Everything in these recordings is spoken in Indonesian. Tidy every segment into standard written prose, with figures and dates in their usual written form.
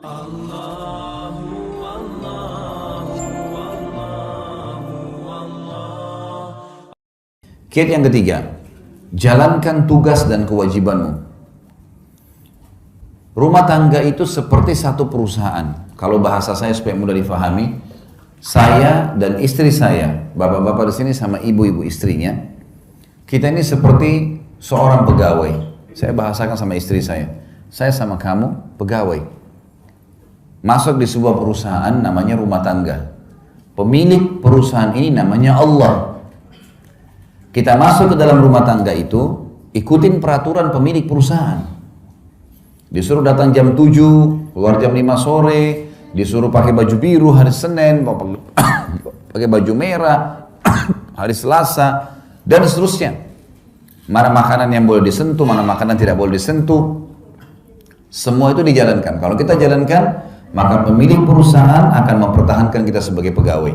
Kiat yang ketiga, jalankan tugas dan kewajibanmu. Rumah tangga itu seperti satu perusahaan. Kalau bahasa saya supaya mudah difahami, saya dan istri saya, bapak-bapak di sini sama ibu-ibu istrinya, kita ini seperti seorang pegawai. Saya bahasakan sama istri saya sama kamu pegawai. Masuk di sebuah perusahaan namanya rumah tangga. Pemilik perusahaan ini namanya Allah. Kita masuk ke dalam rumah tangga itu, ikutin peraturan pemilik perusahaan. Disuruh datang jam 7, keluar jam 5 sore, disuruh pakai baju biru hari Senin, pakai baju merah hari Selasa, dan seterusnya. Mana makanan yang boleh disentuh, mana makanan tidak boleh disentuh. Semua itu dijalankan. Kalau kita jalankan, maka pemilik perusahaan akan mempertahankan kita sebagai pegawai.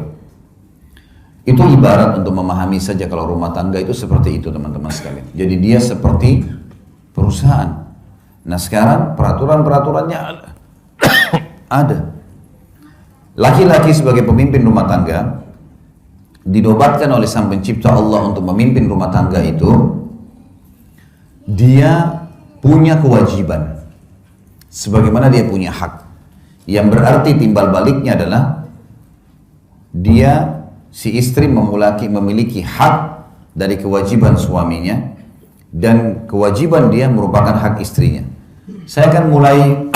Itu ibarat untuk memahami saja kalau rumah tangga itu seperti itu teman-teman sekalian. Jadi dia seperti perusahaan. Nah sekarang peraturan-peraturannya ada. Laki-laki sebagai pemimpin rumah tangga dinobatkan oleh Sang Pencipta Allah untuk memimpin rumah tangga itu. Dia punya kewajiban sebagaimana dia punya hak. Yang berarti timbal baliknya adalah si istri memiliki hak dari kewajiban suaminya dan kewajiban dia merupakan hak istrinya. Saya akan mulai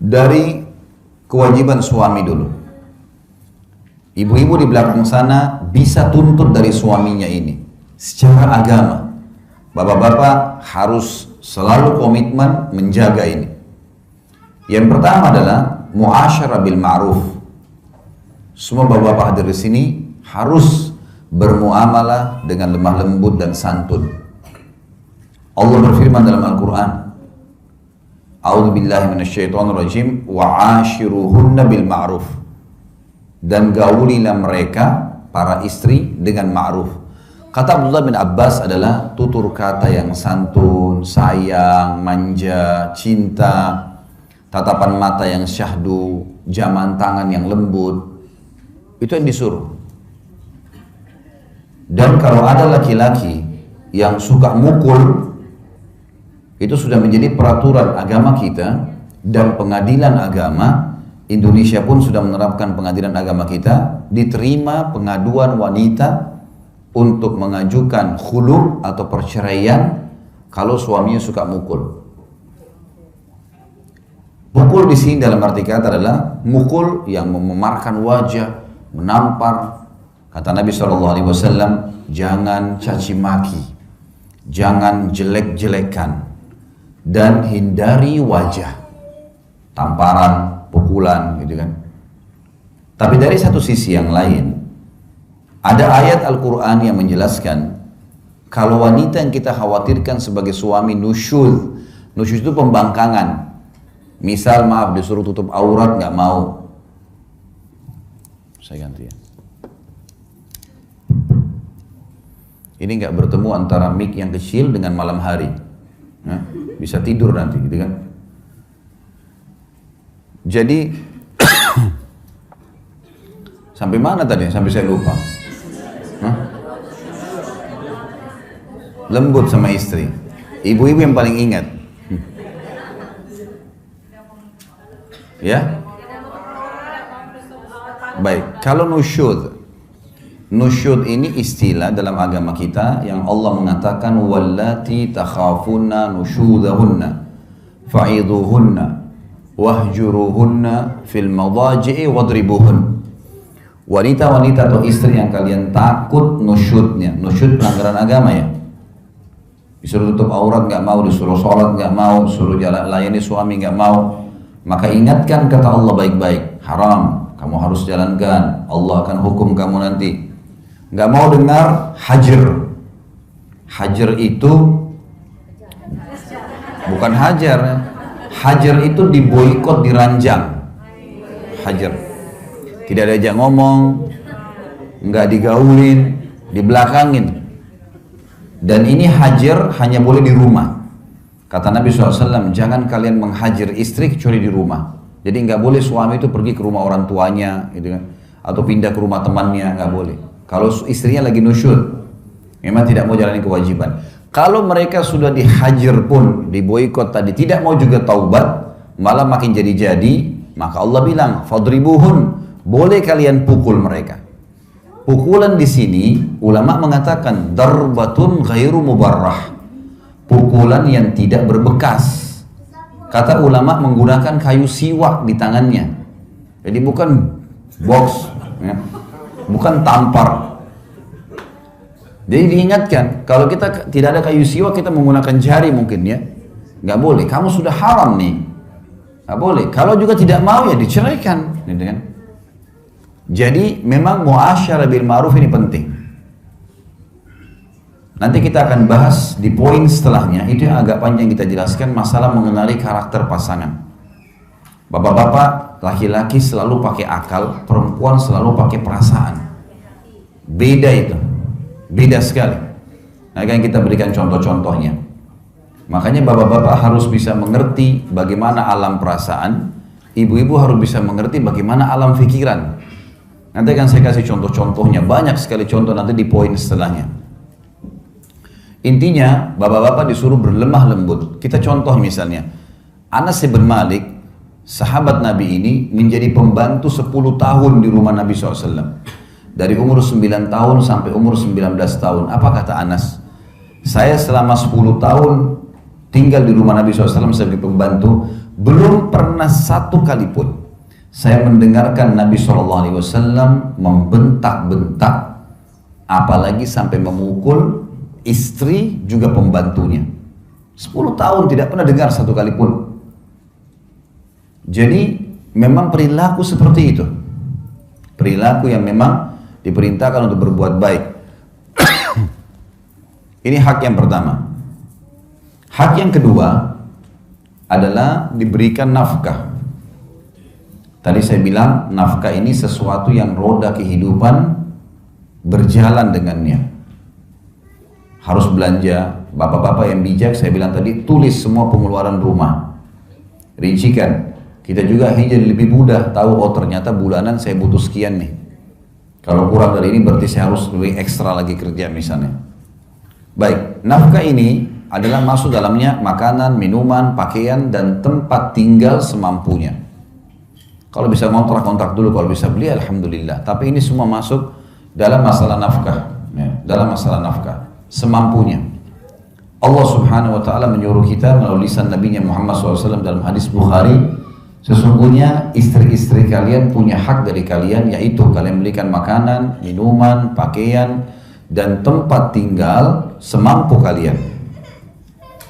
dari kewajiban suami dulu. Ibu-ibu di belakang sana bisa tuntut dari suaminya ini secara agama. Bapak-bapak harus selalu komitmen menjaga ini. Yang pertama adalah muasyarah bil ma'ruf. Semua bapak-bapak hadir di sini harus bermuamalah dengan lemah lembut dan santun. Allah berfirman dalam Al-Quran, A'udzubillahi minasyaitonirrajim, wa'ashiruhunna bil ma'ruf. Dan gaulilah mereka, para istri, dengan ma'ruf. Kata Abdullah bin Abbas adalah tutur kata yang santun, sayang, manja, cinta, tatapan mata yang syahdu, jaman tangan yang lembut. Itu yang disuruh. Dan kalau ada laki-laki yang suka mukul, itu sudah menjadi peraturan agama kita dan pengadilan agama. Indonesia pun sudah menerapkan pengadilan agama kita, diterima pengaduan wanita untuk mengajukan khulu atau perceraian kalau suaminya suka mukul. Mukul di sini dalam arti kata adalah mukul yang memamarkan wajah, menampar. Kata Nabi SAW, jangan caci maki, jangan jelek-jelekan, dan hindari wajah, tamparan, pukulan, gitu kan. Tapi dari satu sisi yang lain, ada ayat Al-Quran yang menjelaskan kalau wanita yang kita khawatirkan sebagai suami nusyuz itu pembangkangan. Misal maaf disuruh tutup aurat nggak mau. Saya ganti ya. Ini nggak bertemu antara mic yang kecil dengan malam hari. Nah, bisa tidur nanti, gitu kan? Jadi sampai mana tadi? Sampai saya lupa. Hah? Lembut sama istri. Ibu-ibu yang paling ingat. Ya? Baik, kalau nusyud ini istilah dalam agama kita yang Allah mengatakan wallati takhafuna nusyudahunna fa'idhuhunna wahjuruhunna fil madaji'i wadribuhun. Wanita-wanita atau istri yang kalian takut nusyudnya, nusyud pelanggaran agama ya. Disuruh tutup aurat nggak mau, disuruh sholat nggak mau, disuruh layani suami nggak mau. Maka ingatkan kata Allah baik-baik, haram, kamu harus jalankan, Allah akan hukum kamu nanti. Nggak mau dengar hajar. Hajar itu bukan hajar. Hajar itu diboikot, diranjang. Hajar. Tidak diajak ngomong, nggak digaulin, dibelakangin. Dan ini hajar hanya boleh di rumah. Kata Nabi SAW, jangan kalian menghajir istri kecuali di rumah. Jadi nggak boleh suami itu pergi ke rumah orang tuanya, gitu kan, atau pindah ke rumah temannya, nggak boleh. Kalau istrinya lagi nusyud, memang tidak mau jalani kewajiban. Kalau mereka sudah dihajar pun, diboikot tadi, tidak mau juga taubat, malah makin jadi-jadi, maka Allah bilang, fadribuhun, boleh kalian pukul mereka. Pukulan di sini, ulama mengatakan, darbatun ghairu mubarrah. Pukulan yang tidak berbekas. Kata ulama menggunakan kayu siwak di tangannya. Jadi bukan box, ya. Bukan tampar. Jadi diingatkan, kalau kita tidak ada kayu siwak, kita menggunakan jari mungkin ya. Nggak boleh, kamu sudah haram nih. Nggak boleh. Kalau juga tidak mau ya diceraikan. Gitu kan? Jadi memang muasyarah bil ma'ruf ini penting. Nanti kita akan bahas di poin setelahnya, itu yang agak panjang kita jelaskan, masalah mengenali karakter pasangan. Bapak-bapak, laki-laki selalu pakai akal, perempuan selalu pakai perasaan. Beda itu, beda sekali. Nah, kan kita berikan contoh-contohnya. Makanya bapak-bapak harus bisa mengerti bagaimana alam perasaan, ibu-ibu harus bisa mengerti bagaimana alam pikiran. Nanti akan saya kasih contoh-contohnya, banyak sekali contoh nanti di poin setelahnya. Intinya, bapak-bapak disuruh berlemah lembut. Kita contoh misalnya, Anas bin Malik, sahabat Nabi ini menjadi pembantu 10 tahun di rumah Nabi SAW. Dari umur 9 tahun sampai umur 19 tahun. Apa kata Anas? Saya selama 10 tahun tinggal di rumah Nabi SAW sebagai pembantu, belum pernah satu kali pun saya mendengarkan Nabi SAW membentak-bentak, apalagi sampai memukul istri juga pembantunya. 10 tahun tidak pernah dengar satu kali pun. Jadi memang perilaku seperti itu, perilaku yang memang diperintahkan untuk berbuat baik. Ini hak yang pertama. Hak yang kedua adalah diberikan nafkah. Tadi saya bilang nafkah ini sesuatu yang roda kehidupan berjalan dengannya. Harus belanja, bapak-bapak yang bijak, saya bilang tadi, tulis semua pengeluaran rumah, rincikan. Kita juga jadi lebih mudah tahu, oh ternyata bulanan saya butuh sekian nih, kalau kurang dari ini berarti saya harus lebih ekstra lagi kerja misalnya. Baik, nafkah ini adalah masuk dalamnya makanan, minuman, pakaian, dan tempat tinggal semampunya. Kalau bisa kontrak dulu, kalau bisa beli alhamdulillah, tapi ini semua masuk dalam masalah nafkah, ya, dalam masalah nafkah semampunya. Allah Subhanahu wa taala menyuruh kita melalui lisan Nabi Muhammad SAW dalam hadis Bukhari, sesungguhnya istri-istri kalian punya hak dari kalian, yaitu kalian belikan makanan, minuman, pakaian, dan tempat tinggal semampu kalian.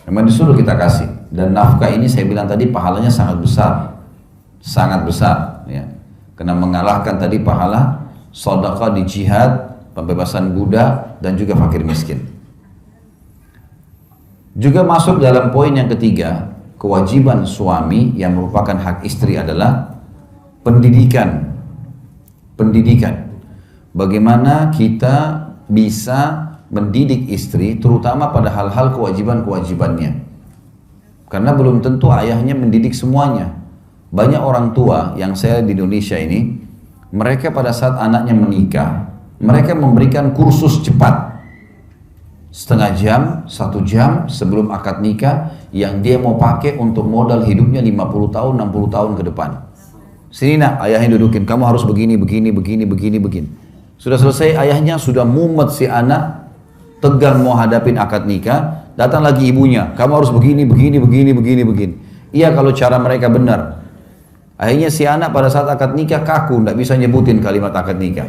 Memang disuruh kita kasih, dan nafkah ini saya bilang tadi pahalanya sangat besar ya. Karena mengalahkan tadi pahala sedekah di jihad, pembebasan budak, dan juga fakir miskin. Juga masuk dalam poin yang ketiga, kewajiban suami yang merupakan hak istri adalah pendidikan. Pendidikan. Bagaimana kita bisa mendidik istri, terutama pada hal-hal kewajiban-kewajibannya. Karena belum tentu ayahnya mendidik semuanya. Banyak orang tua yang saya di Indonesia ini, mereka pada saat anaknya menikah, mereka memberikan kursus cepat. Setengah jam, 1 jam sebelum akad nikah yang dia mau pakai untuk modal hidupnya 50 tahun, 60 tahun ke depan. Sini nak, ayahnya dudukin, kamu harus begini. Sudah selesai, ayahnya sudah mumet si anak, tegang mau hadapin akad nikah, datang lagi ibunya, kamu harus begini. Iya kalau cara mereka benar. Akhirnya si anak pada saat akad nikah kaku, tidak bisa nyebutin kalimat akad nikah.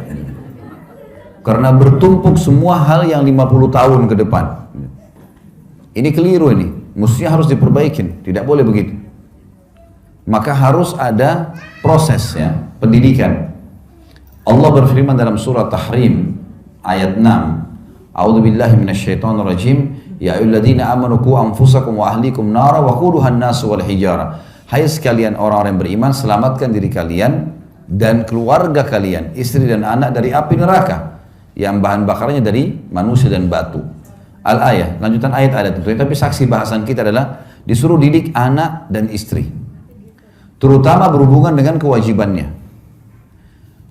Karena bertumpuk semua hal yang 50 tahun ke depan. Ini keliru ini. Mestinya harus diperbaikin. Tidak boleh begitu. Maka harus ada proses ya, pendidikan. Allah berfirman dalam surah Tahrim ayat 6. A'udzubillahi minasyaitonirrajim. Ya ayyuhalladzina amanu qu anfusakum wa ahlikum nara wa quduha an-nasu wal hijara. Hai sekalian orang-orang yang beriman, selamatkan diri kalian dan keluarga kalian, istri dan anak dari api neraka yang bahan bakarnya dari manusia dan batu. Al-ayah, lanjutan ayat ada tentunya, tapi saksi bahasan kita adalah disuruh didik anak dan istri, terutama berhubungan dengan kewajibannya.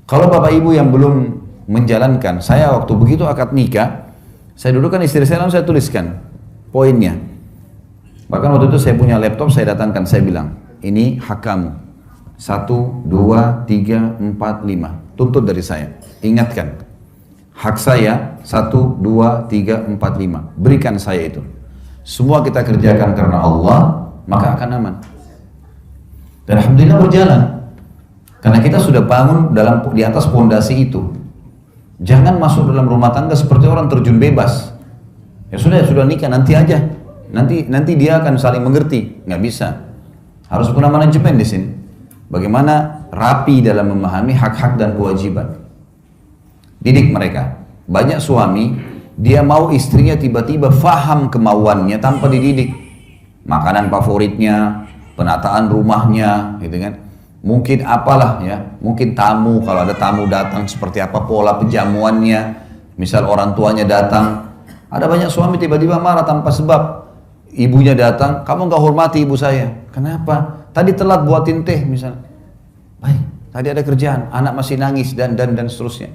Kalau bapak ibu yang belum menjalankan, saya waktu begitu akad nikah, saya dudukkan istri saya, lalu saya tuliskan poinnya. Bahkan waktu itu saya punya laptop, saya datangkan, saya bilang, ini hak kamu. 1, 2, 3, 4, 5. Tuntut dari saya. Ingatkan. Hak saya 1, 2, 3, 4, 5. Berikan saya itu. Semua kita kerjakan karena Allah, maka akan aman. Dan alhamdulillah berjalan. Karena kita sudah bangun di atas pondasi itu. Jangan masuk dalam rumah tangga seperti orang terjun bebas. Ya sudah nikah, nanti aja. Nanti dia akan saling mengerti. Nggak bisa. Harus punya manajemen di sini. Bagaimana rapi dalam memahami hak-hak dan kewajiban. Didik mereka. Banyak suami, dia mau istrinya tiba-tiba faham kemauannya tanpa dididik. Makanan favoritnya, penataan rumahnya, gitu kan. Mungkin apalah ya, mungkin tamu, kalau ada tamu datang seperti apa pola penjamuannya. Misal orang tuanya datang, ada banyak suami tiba-tiba marah tanpa sebab. Ibunya datang, kamu nggak hormati ibu saya. Kenapa? Tadi telat buatin teh misalnya. Baik, tadi ada kerjaan, anak masih nangis dan seterusnya.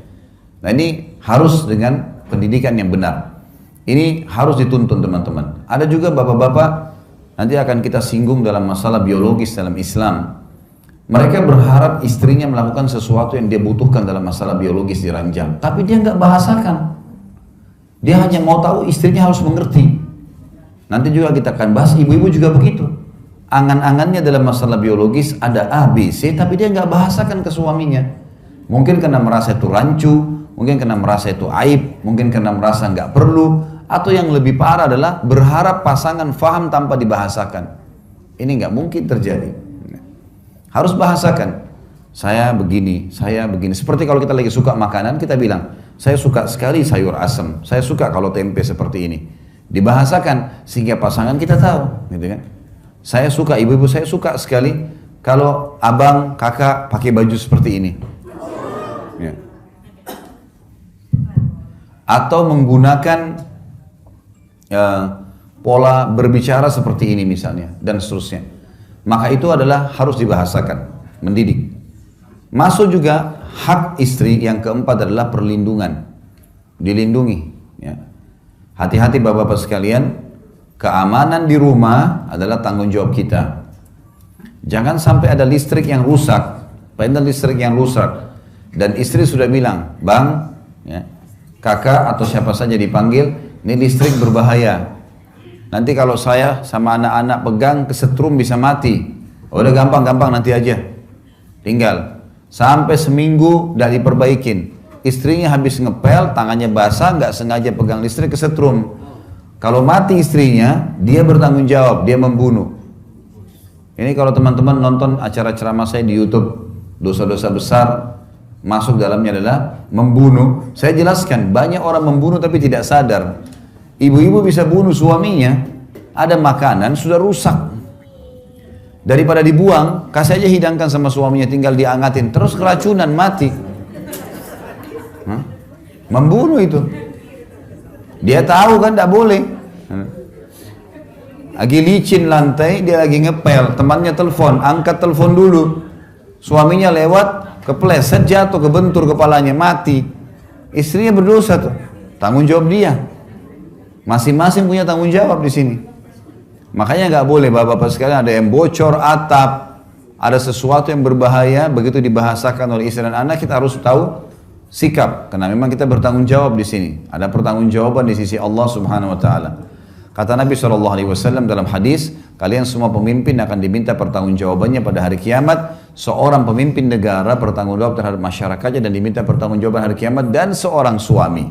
Nah ini harus dengan pendidikan yang benar. Ini harus dituntun teman-teman. Ada juga bapak-bapak, nanti akan kita singgung dalam masalah biologis dalam Islam. Mereka berharap istrinya melakukan sesuatu yang dia butuhkan dalam masalah biologis diranjang. Tapi dia nggak bahasakan. Dia hanya mau tahu istrinya harus mengerti. Nanti juga kita akan bahas, ibu-ibu juga begitu. Angan-angannya dalam masalah biologis ada A, B, C, tapi dia nggak bahasakan ke suaminya. Mungkin karena merasa itu rancu, mungkin karena merasa itu aib, mungkin karena merasa nggak perlu, atau yang lebih parah adalah berharap pasangan faham tanpa dibahasakan. Ini nggak mungkin terjadi. Harus bahasakan. Saya begini. Seperti kalau kita lagi suka makanan, kita bilang, saya suka sekali sayur asam, saya suka kalau tempe seperti ini. Dibahasakan sehingga pasangan kita tahu, gitu kan? Saya suka, ibu-ibu saya suka sekali kalau abang, kakak pakai baju seperti ini. Ya. Atau menggunakan pola berbicara seperti ini misalnya dan seterusnya. Maka itu adalah harus dibahasakan, mendidik. Masuk juga hak istri yang keempat adalah perlindungan, dilindungi. Ya. Hati-hati bapak-bapak sekalian, keamanan di rumah adalah tanggung jawab kita. Jangan sampai ada listrik yang rusak, dan istri sudah bilang, bang, ya, kakak atau siapa saja dipanggil, ini listrik berbahaya. Nanti kalau saya sama anak-anak pegang kesetrum bisa mati. Udah gampang nanti aja. Tinggal sampai seminggu udah diperbaikin. Istrinya habis ngepel, tangannya basah, nggak sengaja pegang listrik kesetrum. Kalau mati istrinya, dia bertanggung jawab, dia membunuh. Ini kalau teman-teman nonton acara ceramah saya di YouTube, dosa-dosa besar masuk dalamnya adalah membunuh. Saya jelaskan, banyak orang membunuh tapi tidak sadar. Ibu-ibu bisa bunuh suaminya, ada makanan sudah rusak. Daripada dibuang, kasih aja hidangkan sama suaminya, tinggal diangatin, terus keracunan, mati. Membunuh itu. Dia tahu kan tidak boleh. Lagi licin lantai, dia lagi ngepel, temannya telepon, angkat telepon dulu. Suaminya lewat, kepleset, jatuh, kebentur kepalanya, mati. Istrinya berdosa tuh. Tanggung jawab dia. Masing-masing punya tanggung jawab di sini. Makanya nggak boleh bapak-bapak sekalian ada yang bocor atap, ada sesuatu yang berbahaya, begitu dibahasakan oleh istri dan anak, kita harus tahu sikap, karena memang kita bertanggung jawab di sini. Ada pertanggungjawaban di sisi Allah Subhanahu wa taala. Kata Nabi SAW dalam hadis, kalian semua pemimpin akan diminta pertanggungjawabannya pada hari kiamat. Seorang pemimpin negara bertanggung jawab terhadap masyarakatnya dan diminta pertanggungjawaban hari kiamat, dan seorang suami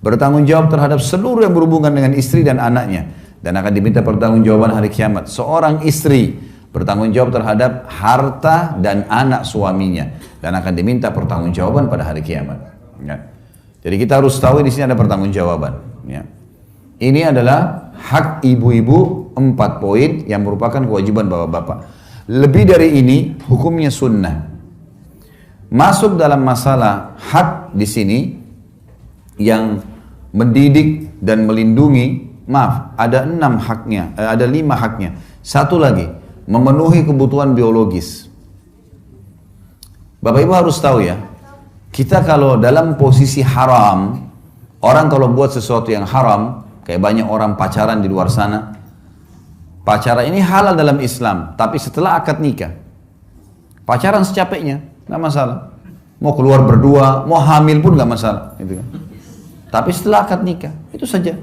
bertanggung jawab terhadap seluruh yang berhubungan dengan istri dan anaknya dan akan diminta pertanggungjawaban hari kiamat. Seorang istri bertanggung jawab terhadap harta dan anak suaminya dan akan diminta pertanggungjawaban pada hari kiamat. Ya. Jadi kita harus tahu di sini ada pertanggungjawaban. Ya. Ini adalah hak ibu-ibu 4 poin yang merupakan kewajiban bapak-bapak. Lebih dari ini hukumnya sunnah. Masuk dalam masalah hak di sini yang mendidik dan melindungi. Maaf, ada 5 haknya. Satu lagi, memenuhi kebutuhan biologis. Bapak Ibu harus tahu ya, kita kalau dalam posisi haram, orang kalau buat sesuatu yang haram, kayak banyak orang pacaran di luar sana, pacaran ini halal dalam Islam, tapi setelah akad nikah, pacaran secapeknya, nggak masalah. Mau keluar berdua, mau hamil pun nggak masalah, gitu kan. Tapi setelah akad nikah, itu saja.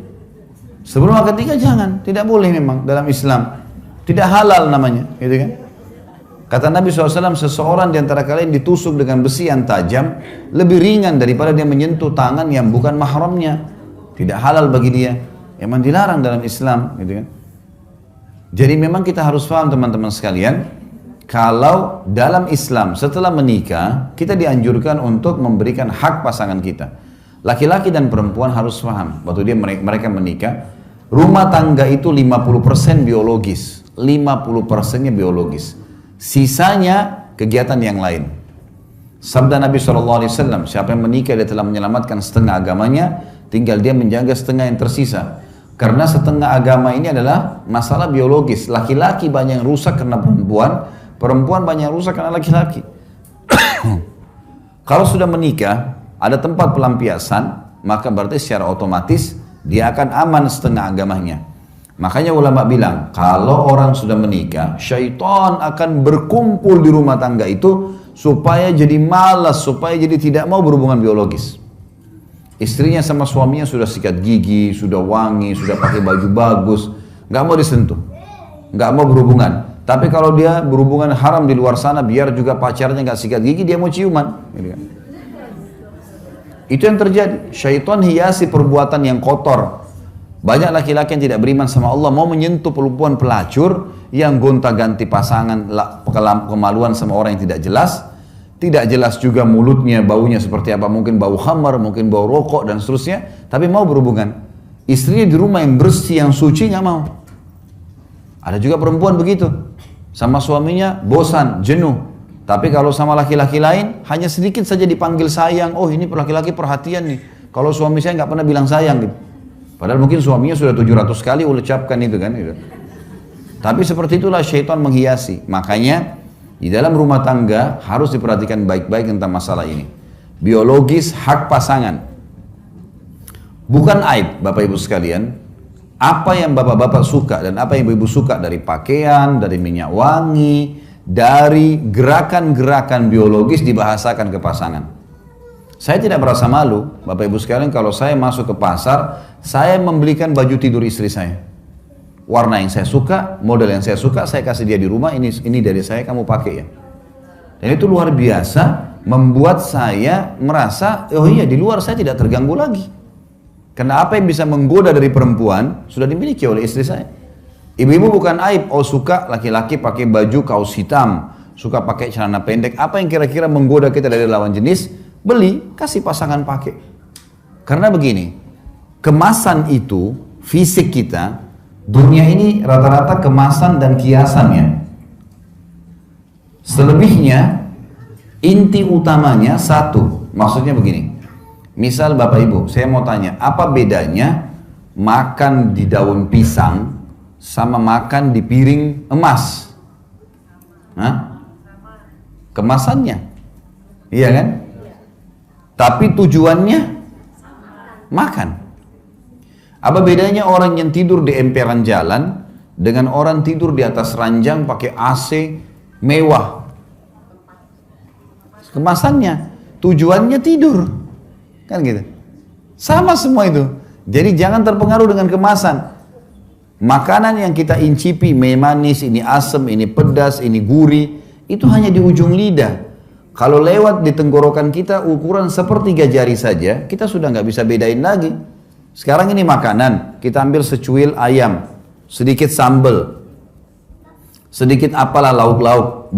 Sebelum akad nikah jangan, tidak boleh memang dalam Islam, tidak halal namanya, gitu kan. Kata Nabi SAW, seseorang di antara kalian ditusuk dengan besi yang tajam lebih ringan daripada dia menyentuh tangan yang bukan mahramnya. Tidak halal bagi dia. Memang dilarang dalam Islam, gitu kan. Jadi memang kita harus paham teman-teman sekalian, kalau dalam Islam setelah menikah, kita dianjurkan untuk memberikan hak pasangan kita. Laki-laki dan perempuan harus paham, waktu mereka menikah, rumah tangga itu 50% biologis, 50%-nya biologis. Sisanya kegiatan yang lain. Sabda Nabi SAW, siapa yang menikah dia telah menyelamatkan setengah agamanya, tinggal dia menjaga setengah yang tersisa. Karena setengah agama ini adalah masalah biologis. Laki-laki banyak yang rusak karena perempuan, perempuan banyak yang rusak karena laki-laki. Kalau sudah menikah, ada tempat pelampiasan, maka berarti secara otomatis dia akan aman setengah agamanya. Makanya ulama bilang, kalau orang sudah menikah, syaitan akan berkumpul di rumah tangga itu supaya jadi malas, supaya jadi tidak mau berhubungan biologis. Istrinya sama suaminya sudah sikat gigi, sudah wangi, sudah pakai baju bagus, nggak mau disentuh, nggak mau berhubungan. Tapi kalau dia berhubungan haram di luar sana, biar juga pacarnya nggak sikat gigi, dia mau ciuman. Itu yang terjadi. Syaitan hiasi perbuatan yang kotor. Banyak laki-laki yang tidak beriman sama Allah mau menyentuh perempuan pelacur yang gonta-ganti pasangan, kemaluan sama orang yang tidak jelas. Tidak jelas juga mulutnya, baunya seperti apa. Mungkin bau khamar, mungkin bau rokok dan seterusnya. Tapi mau berhubungan. Istrinya di rumah yang bersih, yang suci nggak mau. Ada juga perempuan begitu. Sama suaminya bosan, jenuh. Tapi kalau sama laki-laki lain, hanya sedikit saja dipanggil sayang. Oh ini laki-laki perhatian nih. Kalau suami saya nggak pernah bilang sayang gitu. Padahal mungkin suaminya sudah 700 kali ucapkan itu kan. Gitu. Tapi seperti itulah syaitan menghiasi. Makanya di dalam rumah tangga harus diperhatikan baik-baik tentang masalah ini. Biologis hak pasangan. Bukan aib Bapak Ibu sekalian. Apa yang bapak-bapak suka dan apa yang ibu-ibu suka dari pakaian, dari minyak wangi, dari gerakan-gerakan biologis dibahasakan ke pasangan. Saya tidak merasa malu, Bapak Ibu sekalian, kalau saya masuk ke pasar, saya membelikan baju tidur istri saya. Warna yang saya suka, model yang saya suka, saya kasih dia di rumah, ini dari saya, kamu pakai ya. Dan itu luar biasa, membuat saya merasa, oh iya di luar saya tidak terganggu lagi. Karena apa yang bisa menggoda dari perempuan, sudah dimiliki oleh istri saya. Ibu-ibu bukan aib, oh suka laki-laki pakai baju kaos hitam, suka pakai celana pendek, apa yang kira-kira menggoda kita dari lawan jenis, beli, kasih pasangan pakai. Karena begini, kemasan itu, fisik kita, dunia ini rata-rata kemasan dan kiasannya. Selebihnya, inti utamanya satu, maksudnya begini. Misal Bapak Ibu, saya mau tanya, apa bedanya makan di daun pisang sama makan di piring emas? Hah? Kemasannya, iya kan? Tapi tujuannya makan. Apa bedanya orang yang tidur di emperan jalan dengan orang tidur di atas ranjang pakai AC mewah? Kemasannya, tujuannya tidur. Kan gitu. Sama semua itu. Jadi jangan terpengaruh dengan kemasan. Makanan yang kita incipi, manis, ini asam, ini pedas, ini gurih, itu hanya di ujung lidah. Kalau lewat di tenggorokan kita ukuran sepertiga jari saja, kita sudah nggak bisa bedain lagi. Sekarang ini makanan, kita ambil secuil ayam, sedikit sambal, sedikit apalah lauk-lauk,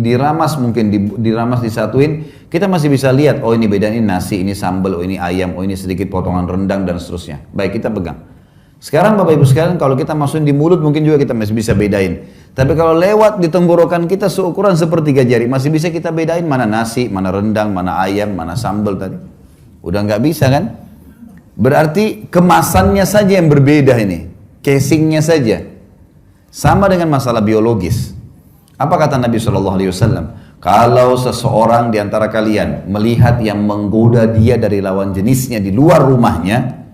diramas mungkin, diramas disatuin, kita masih bisa lihat, oh ini bedain, ini nasi, ini sambal, oh ini ayam, oh ini sedikit potongan rendang dan seterusnya. Baik, kita pegang. Sekarang Bapak Ibu sekalian, kalau kita masukin di mulut mungkin juga kita masih bisa bedain. Tapi kalau lewat di tenggorokan kita seukuran sepertiga jari, masih bisa kita bedain mana nasi, mana rendang, mana ayam, mana sambal tadi. Udah nggak bisa kan? Berarti kemasannya saja yang berbeda ini, casingnya saja. Sama dengan masalah biologis. Apa kata Nabi SAW? Kalau seseorang di antara kalian melihat yang menggoda dia dari lawan jenisnya di luar rumahnya,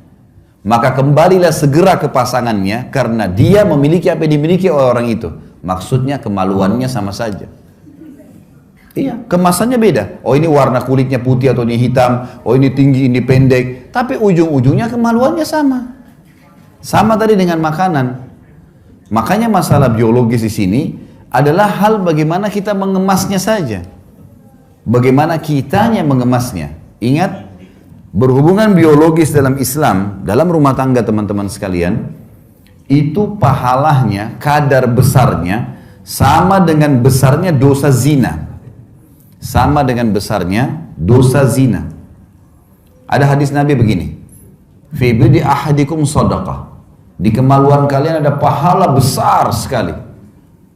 maka kembalilah segera ke pasangannya karena dia memiliki apa yang dimiliki oleh orang itu. Maksudnya kemaluannya sama saja. Iya, kemasannya beda. Oh ini warna kulitnya putih atau ini hitam, oh ini tinggi, ini pendek. Tapi ujung-ujungnya kemaluannya sama. Sama tadi dengan makanan. Makanya masalah biologis di sini adalah hal bagaimana kita mengemasnya saja. Bagaimana kitanya mengemasnya. Ingat, berhubungan biologis dalam Islam, dalam rumah tangga teman-teman sekalian, itu pahalanya, kadar besarnya, sama dengan besarnya dosa zina. Sama dengan besarnya dosa zina. Ada hadis Nabi begini, fi bidi ahadikum sadaqah. Di kemaluan kalian ada pahala besar sekali.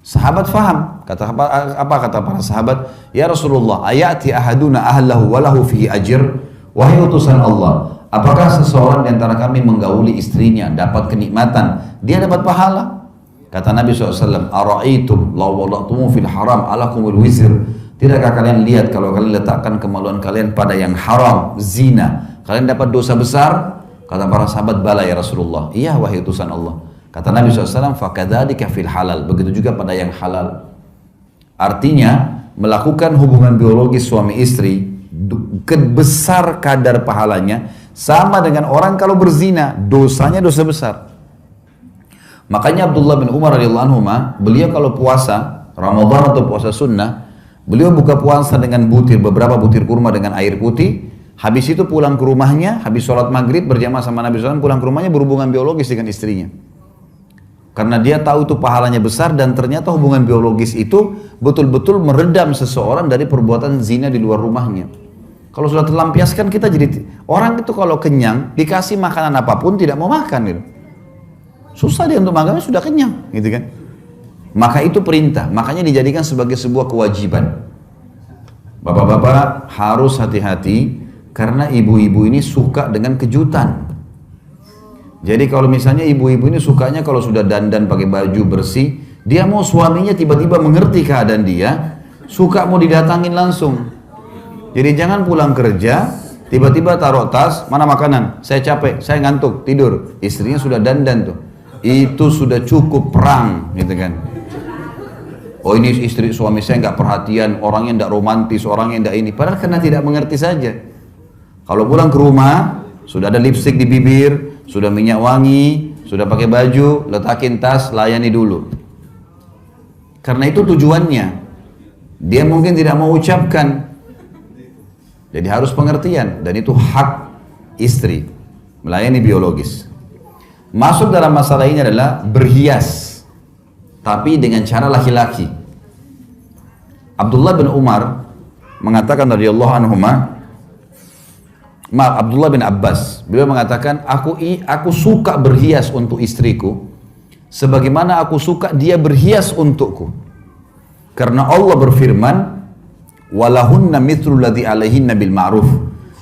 Sahabat faham, apa kata para sahabat? Ya Rasulullah, ayati ahaduna ahlahu walahu fihi ajr. Wahai utusan Allah, apakah seseorang di antara kami menggauli istrinya dapat kenikmatan, dia dapat pahala? Kata Nabi SAW, ara'aitum law wada'tumu fil haram alakumul wizr. Tidakkah kalian lihat kalau kalian letakkan kemaluan kalian pada yang haram, zina, kalian dapat dosa besar? Kata para sahabat, bala ya Rasulullah. Iya wahai utusan Allah. Kata Nabi SAW, fakadzalika fil halal. Begitu juga pada yang halal. Artinya, melakukan hubungan biologis suami istri, besar kadar pahalanya, sama dengan orang kalau berzina, dosanya dosa besar. Makanya Abdullah bin Umar radhiyallahu anhu, beliau kalau puasa, Ramadan atau puasa sunnah, beliau buka puasa dengan beberapa butir kurma dengan air putih, habis itu pulang ke rumahnya, habis sholat maghrib berjamaah sama Nabi SAW, pulang ke rumahnya berhubungan biologis dengan istrinya. Karena dia tahu itu pahalanya besar dan ternyata hubungan biologis itu betul-betul meredam seseorang dari perbuatan zina di luar rumahnya. Kalau sudah terlampiaskan kita jadi, orang itu kalau kenyang, dikasih makanan apapun tidak mau makan gitu. Susah dia untuk makan, sudah kenyang gitu kan. Maka itu perintah, makanya dijadikan sebagai sebuah kewajiban. Bapak-bapak harus hati-hati karena ibu-ibu ini suka dengan kejutan. Jadi kalau misalnya ibu-ibu ini sukanya kalau sudah dandan pakai baju bersih, dia mau suaminya tiba-tiba mengerti keadaan dia, suka mau didatangin langsung. Jadi jangan pulang kerja, tiba-tiba taruh tas, mana makanan? Saya capek, saya ngantuk, tidur. Istrinya sudah dandan tuh. Itu sudah cukup perang, gitu kan. Oh ini istri suami saya nggak perhatian, orangnya nggak romantis, orangnya nggak ini. Padahal karena tidak mengerti saja. Kalau pulang ke rumah, sudah ada lipstik di bibir, sudah minyak wangi, sudah pakai baju, letakin tas, layani dulu. Karena itu tujuannya. Dia mungkin tidak mau ucapkan. Jadi harus pengertian. Dan itu hak istri. Melayani biologis. Masuk dalam masalah ini adalah berhias. Tapi dengan cara laki-laki. Abdullah bin Umar mengatakan radhiyallahu anhuma, Abdullah bin Abbas, beliau mengatakan, aku suka berhias untuk istriku, sebagaimana aku suka dia berhias untukku. Karena Allah berfirman, walahunna mithlu ladzi alaihinna bil ma'ruf,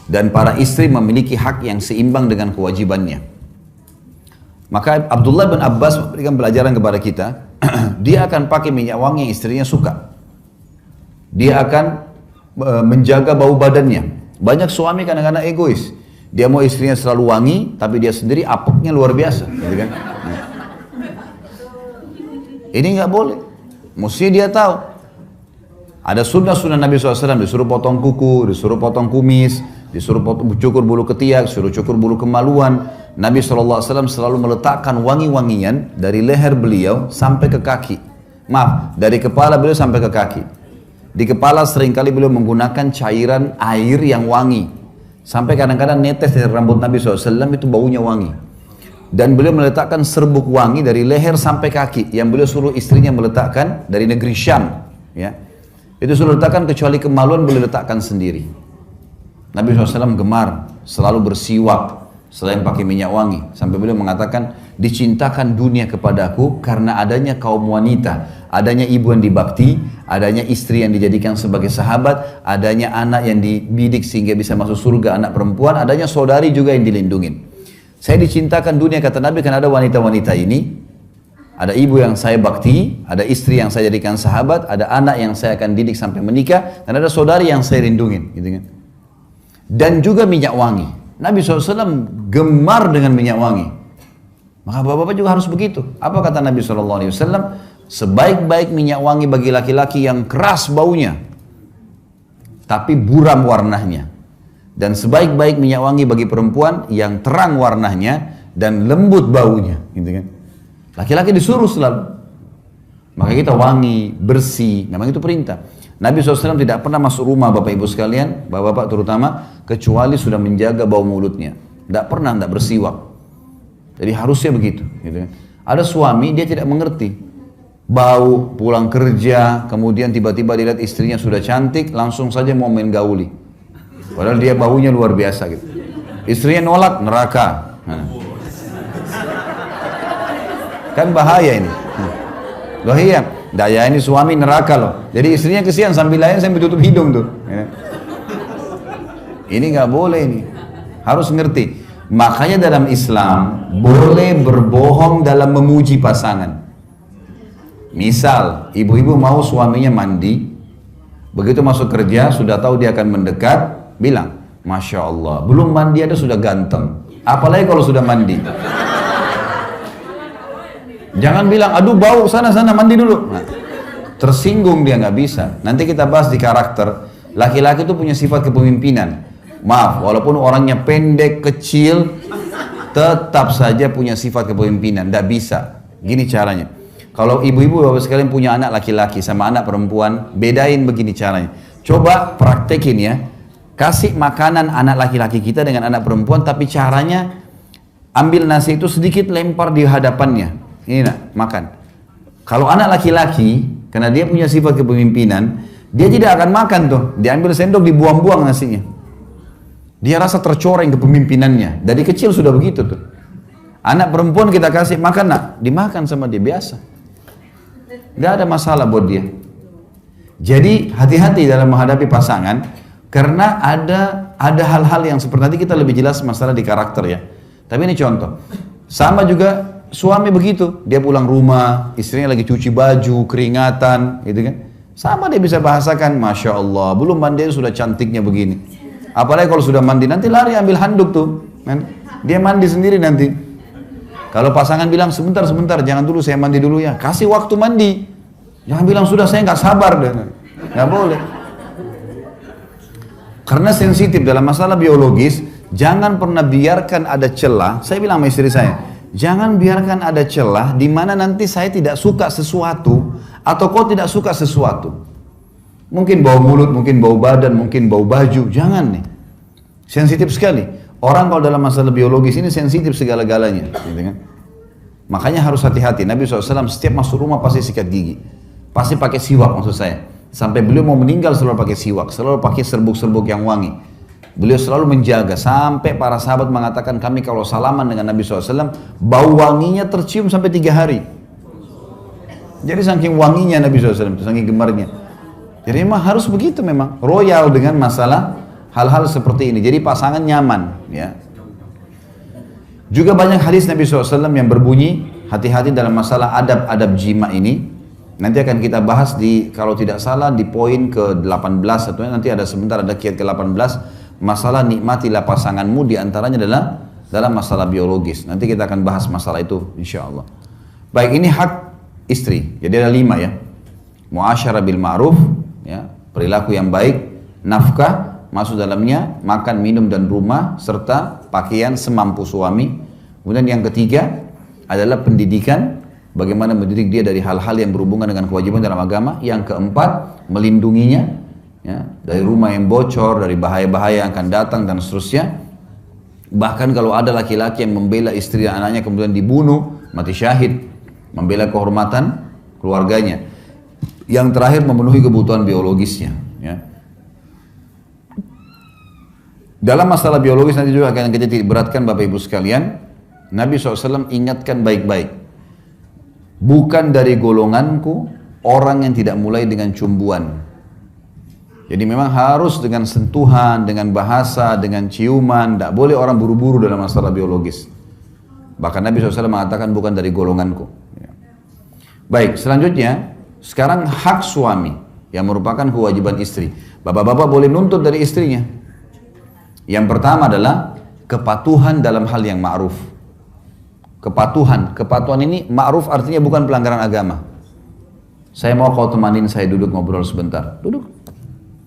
dan para istri memiliki hak yang seimbang dengan kewajibannya. Maka Abdullah bin Abbas memberikan pelajaran kepada kita, dia akan pakai minyak wangi yang istrinya suka. Dia akan menjaga bau badannya. Banyak suami kadang-kadang egois. Dia mau istrinya selalu wangi, tapi dia sendiri apeknya luar biasa. Gitu kan? Ini nggak boleh. Mesti dia tahu. Ada sunnah-sunnah Nabi SAW, disuruh potong kuku, disuruh potong kumis, disuruh cukur bulu ketiak, disuruh cukur bulu kemaluan. Nabi SAW selalu meletakkan wangi-wangian dari leher beliau sampai ke kaki. Maaf, dari kepala beliau sampai ke kaki. Di kepala seringkali beliau menggunakan cairan air yang wangi. Sampai kadang-kadang netes dari rambut Nabi SAW itu baunya wangi. Dan beliau meletakkan serbuk wangi dari leher sampai kaki. Yang beliau suruh istrinya meletakkan dari negeri Syam. Ya. Itu suruh letakkan, kecuali kemaluan boleh letakkan sendiri. Nabi SAW gemar selalu bersiwak selain pakai minyak wangi. Sampai beliau mengatakan, dicintakan dunia kepadaku karena adanya kaum wanita, adanya ibu yang dibakti, adanya istri yang dijadikan sebagai sahabat, adanya anak yang dibidik sehingga bisa masuk surga, anak perempuan, adanya saudari juga yang dilindungi. Saya dicintakan dunia, kata Nabi, karena ada wanita-wanita ini. Ada ibu yang saya bakti, ada istri yang saya jadikan sahabat, ada anak yang saya akan didik sampai menikah, dan ada saudari yang saya lindungin. Gitu kan. Dan juga minyak wangi. Nabi SAW gemar dengan minyak wangi. Maka bapak-bapak juga harus begitu. Apa kata Nabi SAW? Sebaik-baik minyak wangi bagi laki-laki yang keras baunya, tapi buram warnanya. Dan sebaik-baik minyak wangi bagi perempuan yang terang warnanya dan lembut baunya. Gitu kan. Laki-laki disuruh selalu. Maka kita wangi, bersih, memang itu perintah. Nabi SAW tidak pernah masuk rumah Bapak Ibu sekalian, Bapak-Bapak terutama, kecuali sudah menjaga bau mulutnya. Tidak pernah tidak bersiwak. Jadi harusnya begitu. Gitu. Ada suami, dia tidak mengerti. Bau, pulang kerja, kemudian tiba-tiba dilihat istrinya sudah cantik, langsung saja mau main gauli. Padahal dia baunya luar biasa gitu. Istrinya nolak, neraka. Kan bahaya ini. Loh iya, daya ini suami neraka loh. Jadi istrinya kesian sambil lain sambil tutup hidung tuh. Ini nggak boleh ini. Harus ngerti. Makanya dalam Islam boleh berbohong dalam memuji pasangan. Misal, ibu-ibu mau suaminya mandi, begitu masuk kerja sudah tahu dia akan mendekat, bilang, Masya Allah, belum mandi ada sudah ganteng. Apalagi kalau sudah mandi. Jangan bilang, aduh bau, sana-sana mandi dulu. Nah, tersinggung dia, nggak bisa. Nanti kita bahas di karakter. Laki-laki itu punya sifat kepemimpinan. Maaf, walaupun orangnya pendek, kecil, tetap saja punya sifat kepemimpinan. Nggak bisa. Gini caranya. Kalau ibu-ibu bapak sekalian punya anak laki-laki sama anak perempuan, bedain begini caranya. Coba praktekin ya. Kasih makanan anak laki-laki kita dengan anak perempuan, tapi caranya ambil nasi itu sedikit lempar di hadapannya. Ini nak, makan. Kalau anak laki-laki, karena dia punya sifat kepemimpinan, dia tidak akan makan tuh. Diambil sendok, dibuang-buang nasinya. Dia rasa tercoreng kepemimpinannya. Dari kecil sudah begitu tuh. Anak perempuan kita kasih makan, nak, dimakan sama dia biasa. Gak ada masalah buat dia. Jadi hati-hati dalam menghadapi pasangan, karena ada hal-hal yang seperti nanti kita lebih jelas masalah di karakter ya. Tapi ini contoh. Sama juga suami begitu, dia pulang rumah, istrinya lagi cuci baju, keringatan, gitu kan. Sama dia bisa bahasakan, Masya Allah, belum mandi sudah cantiknya begini. Apalagi kalau sudah mandi, nanti lari ambil handuk tuh. Kan? Dia mandi sendiri nanti. Kalau pasangan bilang, sebentar, jangan dulu, saya mandi dulu ya. Kasih waktu mandi. Jangan bilang, sudah saya nggak sabar. Nggak boleh. Karena sensitif dalam masalah biologis, jangan pernah biarkan ada celah. Saya bilang sama istri saya, jangan biarkan ada celah di mana nanti saya tidak suka sesuatu atau kau tidak suka sesuatu. Mungkin bau mulut, mungkin bau badan, mungkin bau baju. Jangan nih. Sensitif sekali. Orang kalau dalam masalah biologis ini sensitif segala-galanya. Gitu kan? Makanya harus hati-hati. Nabi SAW setiap masuk rumah pasti sikat gigi. Pasti pakai siwak maksud saya. Sampai beliau mau meninggal selalu pakai siwak. Selalu pakai serbuk-serbuk yang wangi. Beliau selalu menjaga. Sampai para sahabat mengatakan kami kalau salaman dengan Nabi SAW, bau wanginya tercium sampai 3 hari. Jadi saking wanginya Nabi SAW, saking gemarnya. Jadi memang harus begitu memang. Royal dengan masalah hal-hal seperti ini. Jadi pasangan nyaman. Ya. Juga banyak hadis Nabi SAW yang berbunyi, hati-hati dalam masalah adab-adab jima ini. Nanti akan kita bahas di, kalau tidak salah, di poin ke-18. Atau nanti ada sebentar, ada kiat ke-18. Masalah nikmatilah pasanganmu, diantaranya adalah dalam masalah biologis. Nanti kita akan bahas masalah itu insya Allah. Baik, ini hak istri. Jadi ada 5 ya. Muasyarah bil ma'ruf, ya, perilaku yang baik, nafkah, masuk dalamnya makan, minum dan rumah, serta pakaian semampu suami. Kemudian yang ketiga adalah pendidikan, bagaimana mendidik dia dari hal-hal yang berhubungan dengan kewajiban dalam agama. Yang keempat, melindunginya ya, dari rumah yang bocor, dari bahaya-bahaya yang akan datang dan seterusnya. Bahkan kalau ada laki-laki yang membela istri dan anaknya kemudian dibunuh, mati syahid, membela kehormatan keluarganya. Yang terakhir, memenuhi kebutuhan biologisnya. Ya. Dalam masalah biologis nanti juga akan kita beratkan Bapak Ibu sekalian. Nabi SAW ingatkan baik-baik. Bukan dari golonganku orang yang tidak mulai dengan cumbuan. Jadi memang harus dengan sentuhan, dengan bahasa, dengan ciuman. Tidak boleh orang buru-buru dalam masalah biologis. Bahkan Nabi SAW mengatakan bukan dari golonganku. Baik, selanjutnya, sekarang hak suami yang merupakan kewajiban istri. Bapak-bapak boleh nuntut dari istrinya. Yang pertama adalah kepatuhan dalam hal yang ma'ruf. Kepatuhan ini ma'ruf artinya bukan pelanggaran agama. Saya mau kau temanin saya duduk ngobrol sebentar. Duduk.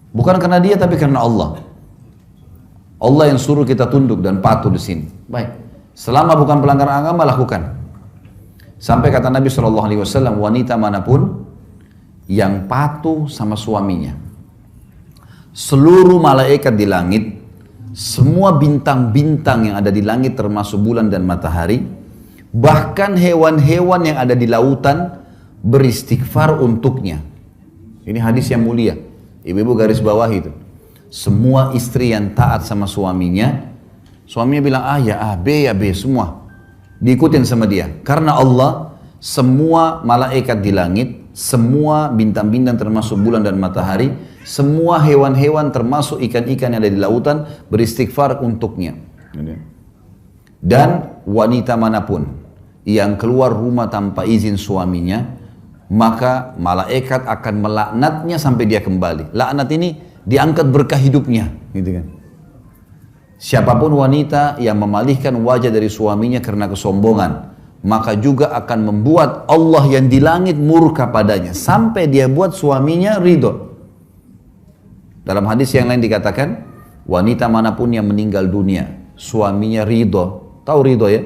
Bukan karena dia tapi karena Allah. Allah yang suruh kita tunduk dan patuh di sini. Baik. Selama bukan pelanggaran agama lakukan. Sampai kata Nabi SAW, wanita manapun yang patuh sama suaminya, seluruh malaikat di langit, semua bintang-bintang yang ada di langit termasuk bulan dan matahari, bahkan hewan-hewan yang ada di lautan beristighfar untuknya. Ini hadis yang mulia. Ibu-ibu garis bawah itu. Semua istri yang taat sama suaminya bilang A ya A, B ya B, semua diikutin sama dia. Karena Allah, semua malaikat di langit, semua bintang-bintang termasuk bulan dan matahari, semua hewan-hewan termasuk ikan-ikan yang ada di lautan beristighfar untuknya. Dan wanita manapun yang keluar rumah tanpa izin suaminya, maka malaikat akan melaknatnya sampai dia kembali. Laknat ini diangkat berkah hidupnya, gitu kan. Siapapun wanita yang memalihkan wajah dari suaminya karena kesombongan, maka juga akan membuat Allah yang di langit murka padanya sampai dia buat suaminya ridho. Dalam hadis yang lain dikatakan, wanita manapun yang meninggal dunia, suaminya ridho. Tahu ridho ya?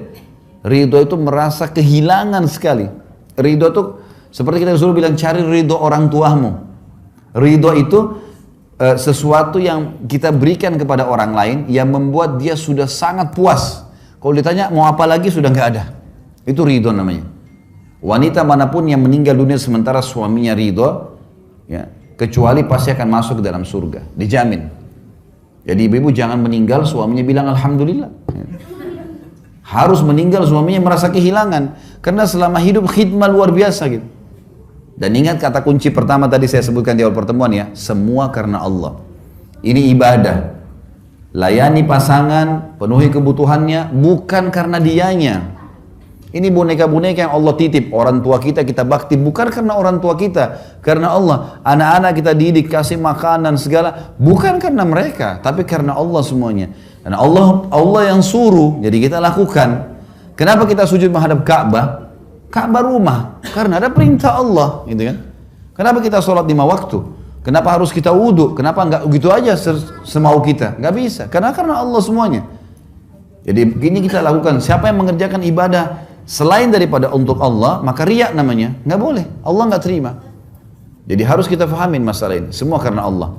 Ridho itu merasa kehilangan sekali. Ridho itu seperti kita disuruh bilang, cari ridho orang tuamu. Ridho itu sesuatu yang kita berikan kepada orang lain yang membuat dia sudah sangat puas. Kalau ditanya mau apa lagi sudah nggak ada. Itu ridho namanya. Wanita manapun yang meninggal dunia sementara suaminya ridho, ya, kecuali pasti akan masuk ke dalam surga, dijamin. Jadi ibu-ibu jangan meninggal suaminya bilang alhamdulillah. Harus meninggal suaminya merasa kehilangan, karena selama hidup khidmah luar biasa gitu. Dan ingat kata kunci pertama tadi saya sebutkan di awal pertemuan ya, semua karena Allah. Ini ibadah. Layani pasangan, penuhi kebutuhannya, bukan karena dianya. Ini boneka-boneka yang Allah titip. Orang tua kita bakti, bukan karena orang tua kita, karena Allah. Anak-anak kita didik, kasih makanan segala, bukan karena mereka, tapi karena Allah semuanya. Karena Allah yang suruh, jadi kita lakukan. Kenapa kita sujud menghadap Ka'bah? Ka'bah rumah, karena ada perintah Allah, gitu kan? Kenapa kita sholat 5 waktu? Kenapa harus kita wudhu? Kenapa nggak gitu aja semau kita? Nggak bisa, karena Allah semuanya. Jadi begini kita lakukan. Siapa yang mengerjakan ibadah selain daripada untuk Allah, maka riya namanya, nggak boleh. Allah nggak terima. Jadi harus kita fahamin masalah ini. Semua karena Allah.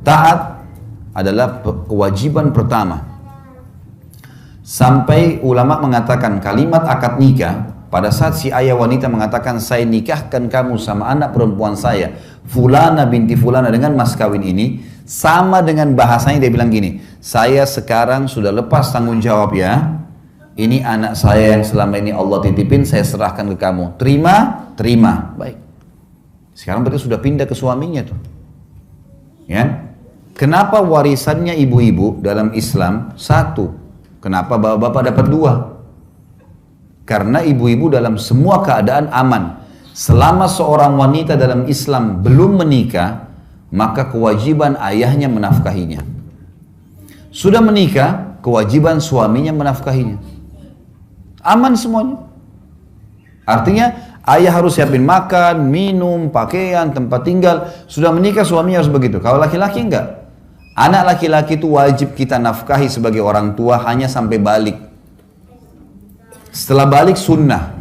Taat adalah kewajiban pertama. Sampai ulama mengatakan kalimat akad nikah. Pada saat si ayah wanita mengatakan, saya nikahkan kamu sama anak perempuan saya, Fulana binti Fulana, dengan mas kawin ini, sama dengan bahasanya dia bilang gini, saya sekarang sudah lepas tanggung jawab ya, ini anak saya yang selama ini Allah titipin, saya serahkan ke kamu, terima, terima, baik. Sekarang berarti sudah pindah ke suaminya tuh, ya. Kenapa warisannya ibu-ibu dalam Islam satu? Kenapa bapak-bapak dapat 2? Karena ibu-ibu dalam semua keadaan aman. Selama seorang wanita dalam Islam belum menikah, maka kewajiban ayahnya menafkahinya. Sudah menikah, kewajiban suaminya menafkahinya. Aman semuanya. Artinya ayah harus siapin makan, minum, pakaian, tempat tinggal. Sudah menikah suaminya harus begitu. Kalau laki-laki enggak. Anak laki-laki itu wajib kita nafkahi sebagai orang tua hanya sampai balik. Setelah balik sunnah.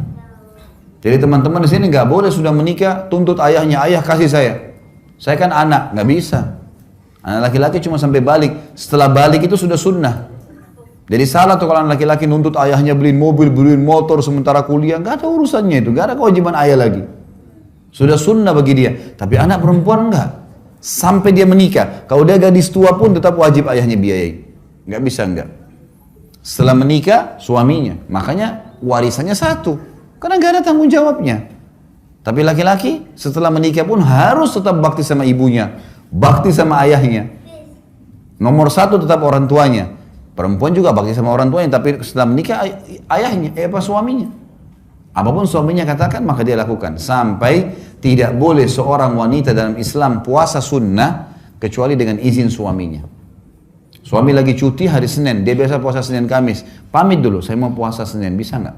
Jadi teman-teman di sini nggak boleh sudah menikah tuntut ayahnya, ayah kasih saya kan anak, nggak bisa. Anak laki-laki cuma sampai balik. Setelah balik itu sudah sunnah. Jadi salah tuh kalau anak laki-laki nuntut ayahnya beliin mobil, beliin motor sementara kuliah, nggak ada urusannya itu, nggak ada kewajiban ayah lagi. Sudah sunnah bagi dia. Tapi anak perempuan nggak. Sampai dia menikah. Kalau dia gadis tua pun tetap wajib ayahnya biayai. Nggak bisa nggak. Setelah menikah suaminya, makanya warisannya satu, karena gak ada tanggung jawabnya. Tapi laki-laki setelah menikah pun harus tetap bakti sama ibunya, bakti sama ayahnya. Nomor 1 tetap orang tuanya. Perempuan juga bakti sama orang tuanya, tapi setelah menikah ayahnya, suaminya. Apapun suaminya katakan maka dia lakukan. Sampai tidak boleh seorang wanita dalam Islam puasa sunnah kecuali dengan izin suaminya. Suami lagi cuti hari Senin, dia biasa puasa Senin Kamis. Pamit dulu, saya mau puasa Senin, bisa nggak?